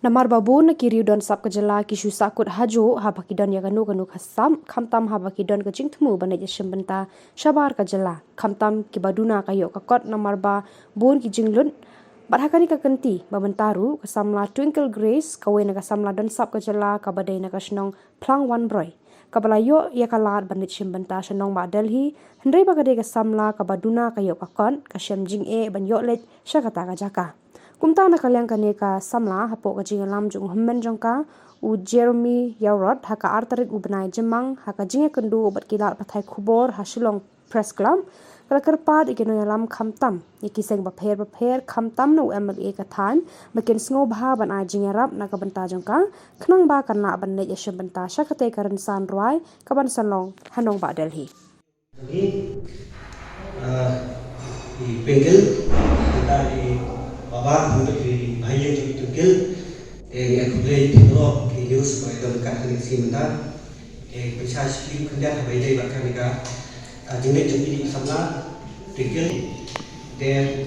Namar babun kiri don sap kejela kishu sakut hajo habaki don ya ganu khasam khamtam habaki don kecing temu banai jesem benta shabar kejela khamtam kibaduna kayo kakot namar ba bun kijinglut barhakani kakenti babentaru kasamla Twinkle Grace kawe na kasamla don sap kejela kabadai na kasnong plang wan broy kabalayo ya kalat banai jesem benta shanong ba Delhi hendrai bagade kasamla kabaduna kayo kakon kasyam jing banyo let syakata kajaka kumta na kalyang kaneka samla hapo kajing lam jung hummen jongka u Jeremy Yaurot haka artarit u benai jemang haka jinga kendu obat kilat pathai kubor hasilong press club kala kerpat ikeno yalam khamtam ikiseng bapher khamtam no MLA ka than makin sngo bha ban a jinga rap na ka banta jongka khnang ba kanna ban ne yeshe banta shakate karan san roi kaban sanlong hanong ba Delhi di Bengkel kita di Bapak untuk di Bahaya juga Twinkle yang kemudian dibawa ke news pada dekat hari sebentar bisa sedikit kerja habis dari bahkan mereka jenis jadi sama Twinkle dan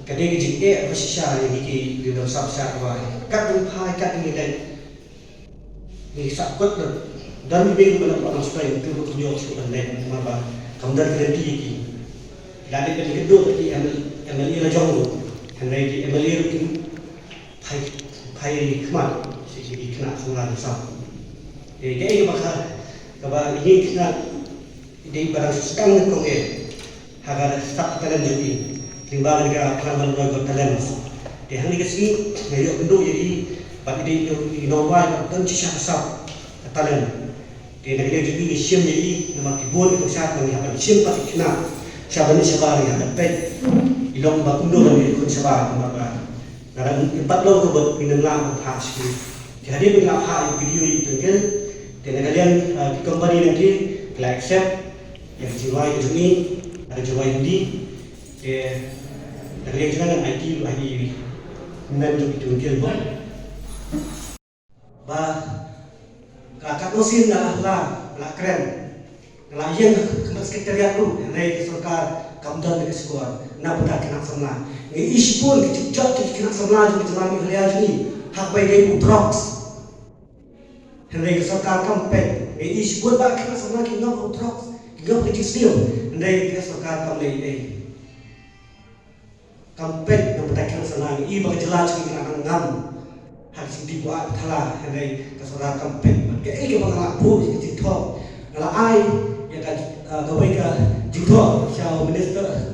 kadang jika masih syar yang di dalam sabsa apa kat rumah kat ini dan ini sakut dan lebih dalam orang supaya itu tunjuk sudah lain apa kemudian kerja ini dan itu kedua di MLA Rajong Henry di MLA rutin pai kemat sisi kena semula besar. Jadi bakal kalau ini kena di barang sekarang kau agar tak talent jadi timbang negara peran berlaku talent. Di hari kesini dari bentuk jadi bagi di inovasi dan cisah besar talent. Di negara jadi siam jadi nama kibun kesat mengiapkan siam pasti kena siapa ni siapa yang dapat ilong bakundo dari kun siapa maka karena empat lo kebut minum lam pas jadi bila hal video itu kan dan kalian company nanti like accept yang jiwa ini ada jiwa ini kalian juga dengan IT lagi nanti itu kan bah kakak mesin lah keren lah yang sekretariat tu dari serkar kamdan dengan sekolah nak bedak kena semla ini isu pun kejap kena semla juga jalan Malaysia ni hak baik dari utrox dari serkar kampung ini isu pun bak kena semla kita utrox kita kecil stil dari serkar kampung kampung nak bedak kena semla ini bagi jelas kita nak ngam hak sini buat thalah dari serkar kampung kayak ini bang bu kecil thok kalau ai ya kan kau baik juga siapa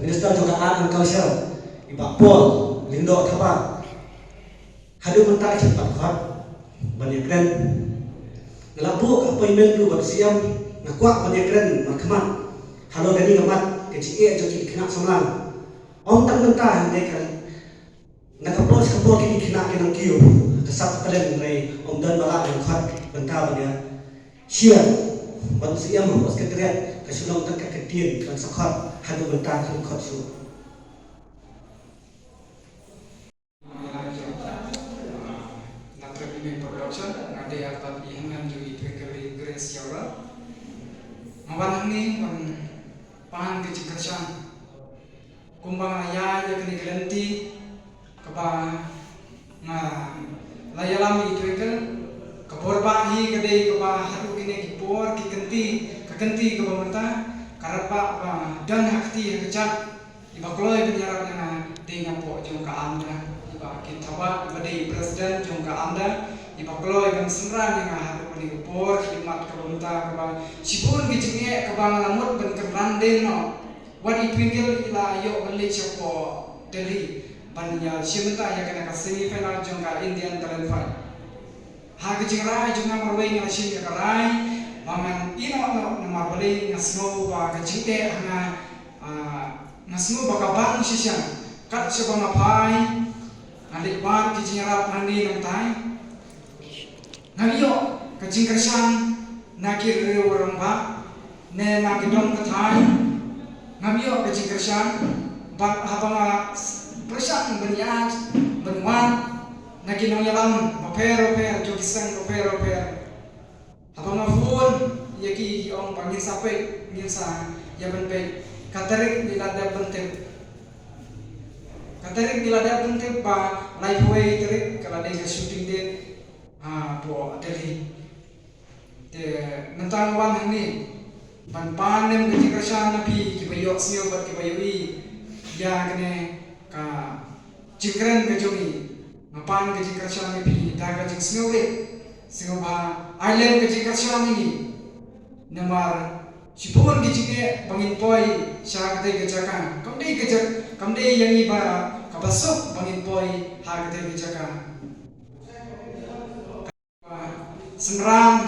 minister juga akan kau siapa ibu Paul Lindo apa hadir mentak cepat kan banyak keren ngelabu appointment tu bersiam nakuak banyak keren makmat halo dari ngamat kecil jadi kena semlang om tak mentah mereka nak kapal kini kena kiu kesap kalian dari om dan balak yang kuat mentah banyak siap manusia membuat sekretariat kesulung tak keketian dan sekat hadu bentar kan kot su nak terpilih production ngade atat ihangan jui Twinkle Grace Yaura mawan ni pan kecikasan kumbang ayah ya kini gelenti keba layalam Twinkle keborbahi kade keba hadu kini kipor kekenti keba mata karapa dan hakti kecak iba kloy penyarap dengan dengan po jongka anda iba kitaba iba dari presiden jongka anda iba kloy kan senran dengan hadu kini kipor khidmat keba mata keba sipun kecingnya keba lamut ben kebranden no wadi Twinkle ila yo beli siapa Delhi bannya simenta ya kena ke semifinal jongka Indian Talent Fight hak kecingrai juga marwai ngasim ya karai paman ino nama beli ngasno ba kecite hanga ngasno ba kabang sisya kat siapa ngapai nalik bar kecinyarap mandi namtai ngaliyo kecing kersan nakir orang ba ne nakidom katai ngamiyo kecing kersan ba habang persan beniat benuan nakinong yalam paper jokisang paper abang afun yaki ong pangin sampai ngin sa yaban pe katarik dilada penting Katarik kilada pun te pa live way tarik kalau ada shooting date po Delhi te nentang wan ini pan panem ke kerja nabi kibayok sio bat kibayoi ya kene ka jingkren ke jongi ngapan ke kerja nabi daga jing sio le sio ba island ke kerja ini namar Sipun gijike bangin poi syakate gejaka kamdei gejak kamdei yang iba kabasuk bangin poi hagate gejaka senran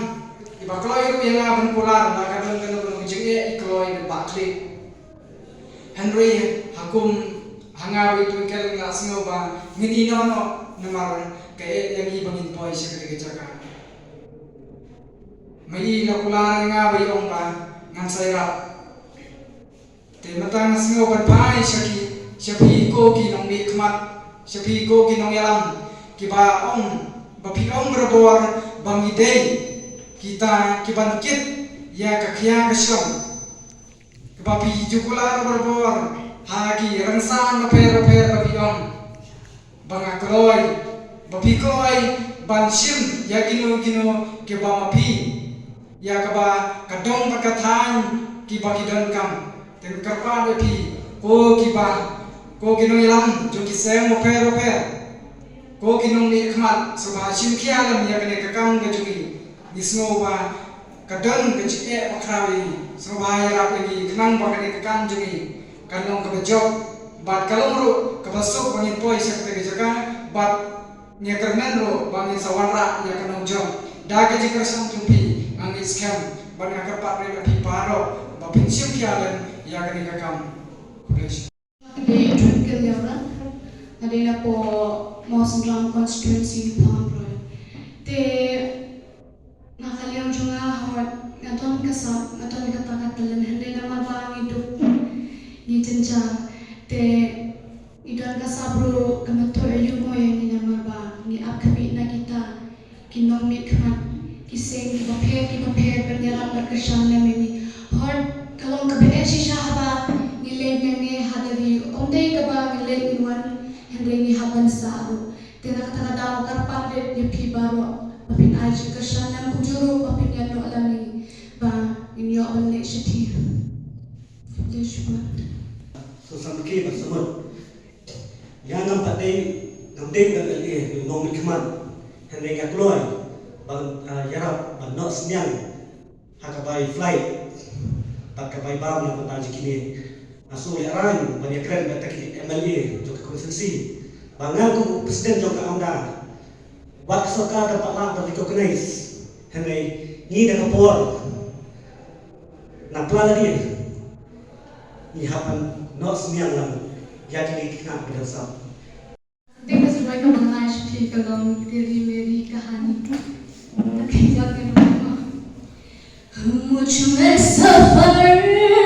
iba kloy ru yang aban pular na kadang kadang gijike ikloy bakli Henry hakum hangawi tungkel ngasngo ba ngini nono namar ke yang iba bangin poi syakate gejaka mai la pular ngawi ong ba ngan saya te matang singo pai syaki ko ki nong di khmat syaki ko ki nong yalam ki ba ong ba pi ong berbor bang ide kita ki bangkit ya ka khia ka syom ki ba pi jukular berbor ha ki rangsan na per ba pi ong bang akroy ba pi koy ban sim ya kino ki ba ma pi ya kaba kadong perkataan kiba kidan kam ten karpa beti ko kiba ko kinong ilam jo kisem oper ko kinong ni khmat subha simkhia lam ya kene kakam ga jugi nisno ba kadang ke chike pakrawi subha ya rap lagi kenang ba kene kakam jugi kanong ka bejok bat kalong ru ka basok bangin poi sakte ke jaga bat nya kernan ru bangin sawara ya kanong jom da ke jikrasam tumpi ang scam bana kapat re pi paro ba pensiun kialan ya kani kakam kulis de twinkle yara adena po Mawsonjam constituency pamro te nakaliam junga hawat ngaton katalan hande nama bangi du ni jenja te idan kasabro kamato ayu moy ni nama ba ni akami na kita kinong ni khat kiseng ki bapher bernyarap berkesan lemeni hor kalong kabe shisha haba nilai nene hadari ondai kaba nilai inwan hendre ni haban sabu tena kata daw karpan de yepi baro papin aji kesan nam kujuru papin yano alami ba inyo onne shiti leshmat so samki basamut yang nampak dei dan ali ngom khmat hande ga kloy bang yarap bang no senyang hakabai flight pakabai bam na pata jikini asu ya ran bang keren bata ki MLA jok konsensi bangal ku presiden jok amda wak soka da pala da recognize henai ni da kapor na plala dia ni hapan no senyang lam ya kini kena berdasar देखो सुबह का बनाश ठीक कलम तेरी मेरी कहानी मुझ में सफर